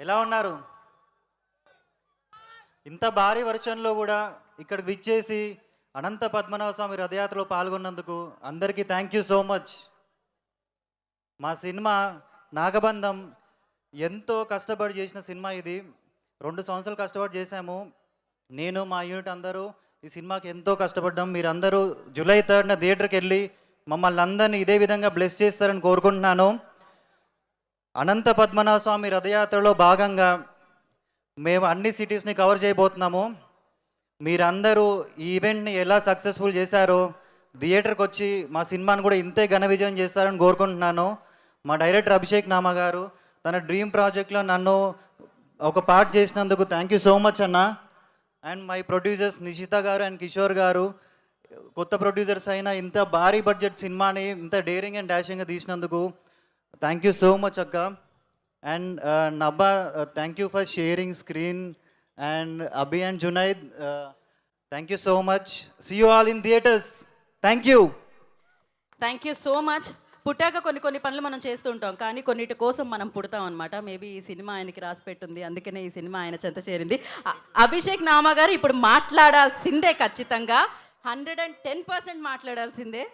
ఎలా ఉన్నారు? ఇంత భారీ వర్షంలో కూడా ఇక్కడికి విచ్చేసి అనంత పద్మనాభ స్వామి రథయాత్రలో పాల్గొన్నందుకు అందరికీ థ్యాంక్ యూ సో మచ్. మా సినిమా నాగబంధం ఎంతో కష్టపడి చేసిన సినిమా ఇది. 2 సంవత్సరాలు కష్టపడి చేశాము. నేను మా యూనిట్ అందరూ ఈ సినిమాకి ఎంతో కష్టపడ్డాం. మీరందరూ జూలై 3న థియేటర్కి వెళ్ళి మమ్మల్ని అందరినీ ఇదే విధంగా బ్లెస్ చేస్తారని కోరుకుంటున్నాను. అనంత పద్మనాభ స్వామి రథయాత్రలో భాగంగా మేము అన్ని సిటీస్ని కవర్ చేయబోతున్నాము. మీరందరూ ఈ ఈవెంట్ని ఎలా సక్సెస్ఫుల్ చేశారో థియేటర్కి వచ్చి మా సినిమాని కూడా ఇంతే ఘన విజయం చేస్తారని కోరుకుంటున్నాను. మా డైరెక్టర్ అభిషేక్ నామా గారు తన డ్రీమ్ ప్రాజెక్ట్లో నన్ను ఒక పార్ట్ చేసినందుకు థ్యాంక్ యూ సో మచ్ అన్న. అండ్ మై ప్రొడ్యూసర్స్ నిషిత గారు అండ్ కిషోర్ గారు, కొత్త ప్రొడ్యూసర్స్ అయినా ఇంత భారీ బడ్జెట్ సినిమాని ఇంత డేరింగ్ అండ్ డాషింగ్గా తీసినందుకు థ్యాంక్ యూ సో మచ్ అక్క. And Nabha, thank you for sharing screen. And Abhi and Junaid, thank you so much. See you all in theatres. Thank you. Thank you so much. పుట్టాక కొన్ని పనులు మనం చేస్తూ ఉంటాం, కానీ కొన్నిటి కోసం మనం పుడతాం అనమాట. మేబీ ఈ సినిమా ఆయనకి రాసి పెట్టుంది, అందుకనే ఈ సినిమా ఆయన చెంత చేరింది. అభిషేక్ నామా గారు ఇప్పుడు మాట్లాడాల్సిందే, ఖచ్చితంగా 110% మాట్లాడాల్సిందే.